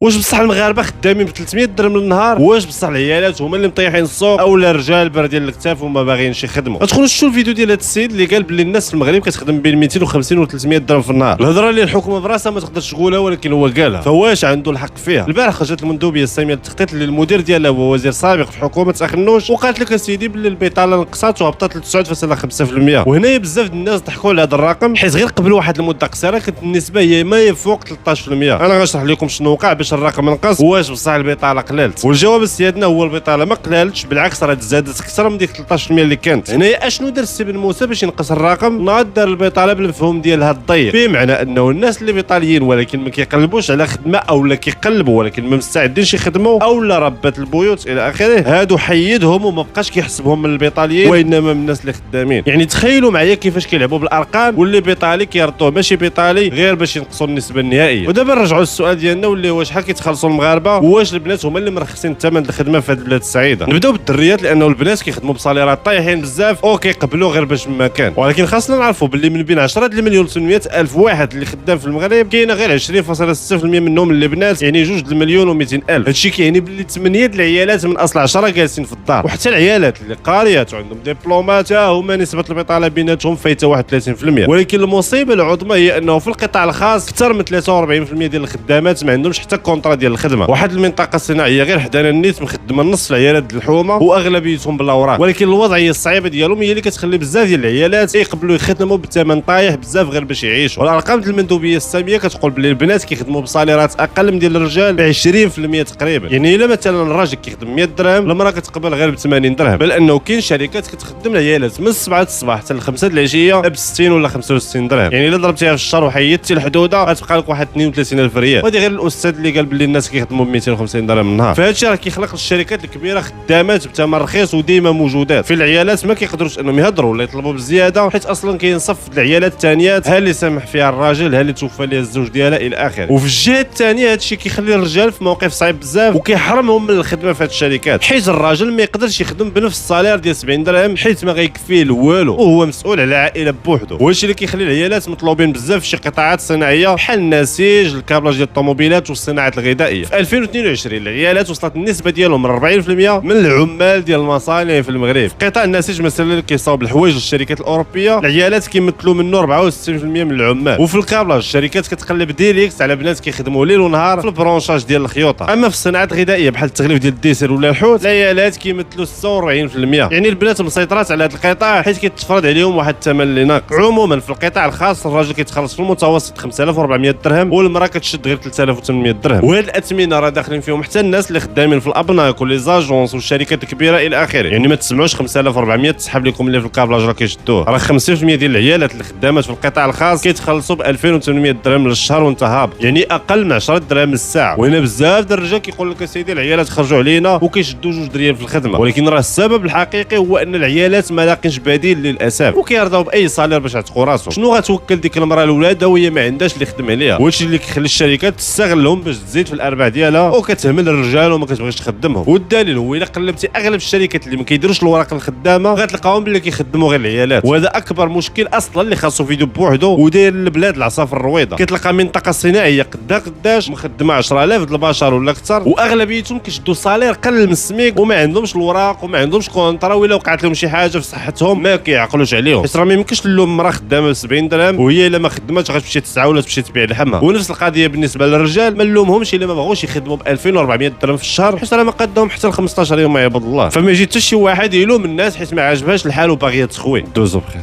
واش بصح المغاربه خدامين ب 300 درهم للنهار؟ واش بصح العيالات هما اللي مطيحين السوق اولا الرجال باردين الكتاف وما باغيينش يخدموا؟ غتكونوا شفتوا الفيديو ديال هذا السيد اللي قال بلي الناس في المغرب كتخدم بين 250 و 300 درهم في النهار. الهضره اللي الحكومه براسها ما تقدرش تقولها ولكن هو قالها، فواش عنده الحق فيها؟ البارح خرجت المندوبيه الساميه للتخطيط اللي المدير ديالها هو وزير سابق في حكومه اخنوش، وقالت لك اسيدي بلي البطاله نقصات وهبطت ل 9.5%. وهنايا بزاف الناس ضحكوا على هذا الرقم حيت غير قبل واحد المده قصيره كانت النسبه هي ما يفوق 13%. انا غنشرح لكم شنو وقع باش الرقم نقص. واش بصح البطاله قلالت؟ والجواب سيادنا هو البطاله ما قلالتش، بالعكس راه زادت اكثر من ديك 13% اللي كانت. هنايا اشنو دار السي بن موسى باش ينقص الرقم؟ ناض دار البطاله بالمفهوم ديالها الضيق، بمعنى انه الناس اللي بطاليين ولكن ما كيقلبوش على خدمه اولا كيقلبوا ولكن ما مستعدينش يخدموا اولا ربات البيوت الى اخره، هادو حيدهم وما بقاش كيحسبهم من البطاليين وانما من الناس اللي خدامين. يعني تخيلوا معايا كيفاش كيلعبوا بالارقام، واللي بطالي كيردوه ماشي بطالي غير باش ينقصوا النسبه النهائيه. ودابا نرجعوا للسؤال ديالنا واللي هو شحال كيتخلصوا المغاربه، واش البنات هما اللي مرخصين الثمن الخدمه في هذه البلاد السعيده؟ نبداو بالدريات لانه البنات كيخدموا بصاليرات طايحين بزاف او كيقبلوا غير باش ما كان، ولكن خاصنا نعرفوا باللي من بين 10 المليون و 800 الف واحد اللي خدام في المغرب كاينه غير 20.6% منهم اللي بنات، يعني 2 المليون و200 الف. هادشي كيعني باللي 8 العيالات من اصل 10 جالسين في الدار، وحتى العيالات اللي قاريات وعندهم دبلومات هما نسبه البطاله بيناتهم فايته 31%. ولكن المصيبه العظمى هي انه في القطاع الخاص اكثر من 43% ديال الخدامات ما عندهمش حتى كونطرا ديال الخدمه. واحد المنطقه الصناعيه غير حدانا النيت مخدمه نص العيالات ديال الحومه واغلبيتهم بالاوراق، ولكن الوضعيه الصعيبه ديالهم هي اللي كتخلي بزاف ديال العيالات يقبلوا يخدموا بالثمن طايح بزاف غير باش يعيشوا. والارقام ديال المندوبيه الساميه كتقول بلي البنات كيخدموا بصاليرات اقل من ديال الرجال ب 20% تقريبا. يعني الا مثلا الراجل كيخدم 100 درهم المراه كتقبل غير ب 80 درهم، بل انه كاين شركات كتخدم العيالات من 7 الصباح حتى ل 5 العشيه ب 60 ولا 65 درهم. يعني الا ضربتيها في الشهر وحيدتي الحدوده غتبقى لك واحد 32000 ريال. وهذه غير الاستاذ اللي قال بلي الناس كيخدموا ب 250 درهم النهار. فهذا الشيء راه كيخلق للشركات الكبيره خدامات بثمن رخيص وديما موجودات. في العيالات ما كيقدروش انهم يهضروا ولا يطلبوا بزياده حيت اصلا كاين صف العيالات الثانيات ها اللي سامح فيها الراجل ها اللي توفى ليها الزوج ديالها الى اخره. وفي الجهه الثانيه هذا الشيء كيخلي الرجال في موقف صعيب بزاف وكيحرمهم من الخدمه في هذه الشركات، حيت الراجل ما يقدرش يخدم بنفس الصالير ديال 70 درهم حيت ما غيكفيه والو وهو مسؤول على عائله بوحدو. وهادشي اللي كيخلي العيالات مطلوبين بزاف في شي قطاعات صناعيه بحال النسيج الكابلاج ديال الطوموبيلات والصناعات الغذائيه. في 2022 العيالات وصلت النسبه ديالهم من 40% من العمال ديال المصانع في المغرب. في قطاع النسيج مثلا اللي كيصاوب الحوايج للشركات الاوروبيه العيالات كيمثلوا منه 64% من العمال. وفي الكابلاج الشركات كتقلب ديريكت على بنات كيخدموا ليل ونهار في البرونشاج ديال الخيوطه. اما في الصناعات الغذائيه بحال التغليف ديال الديسير ولا الحوت العيالات كيمثلوا 46%. يعني البنات مسيطرات على هذا القطاع حيت كيتفرض عليهم واحد الثمن اللي ناقص. عموما في القطاع الخاص الراجل كيتخلص في المتوسط 5400 درهم والمراه كتشد غير 3800 درهم. وهاد الاثمنه راه داخلين فيهم حتى الناس اللي خدامين في الابناك ولي زاجونس والشركات الكبيره الى اخره. يعني ما تسمعوش 5400 تسحب لكم اللي في الكابلاج راه كيشدوه، راه 50% ديال العيالات اللي خدامات في القطاع الخاص كيتخلصوا ب 2800 درهم للشهر وانت هابط، يعني اقل من 10 دراهم للساعه. وهنا بزاف د الرجال كيقول لك اسيدي العيالات خرجوا علينا وكيشدوا 2 دريال في الخدمه، ولكن راه السبب الحقيقي هو ان العيالات ما لاقينش بديل للاسف وكيرضاو باي صالير باش يعتقوا راسهم. شنو غتوكل ديك المراه لولادها وهي ما عندهاش اللي يخدم عليها؟ وهادشي اللي كيخلي الشركات تستغلهم باش تزيد في الارباح ديالها وكتهمل الرجال وما كتبغيش تخدمهم. والدليل هو الا قلبتي اغلب الشركات اللي ما كيديروش الوراق الخدامه غتلقاهم باللي كيخدموا غير العيالات، وهذا اكبر مشكل اصلا اللي خاصو فيديو بوحدو وداير البلاد العصافر الرويضه. كتلقى منطقه صناعيه قداش مخدمه 10000 د البشر ولا اكثر واغلبيتهم كيشدوا صالير قل من السميك وما عندهمش الوراق وما عندهمش كونطرا، ولا وقعت لهم شي حاجه في صحتهم ما كيعقلوش عليهم. حيت راه ما يمكنش نلوم مرا خدامه ب 70 درهم وهي الا ما خدماتش غتمشي تسعى ولا تمشي تبيع لحمها. ونفس القضيه بالنسبه للرجال ما نلومهمش الا ما بغاوش يخدموا ب 2400 درهم في الشهر حيت راه ما قدهم حتى ل 15 يوم ما يعبد الله. فما يجي حتى شي واحد يلوم الناس حيت ما عاجبهاش الحال وباغيه تخوي. دوزو بخير.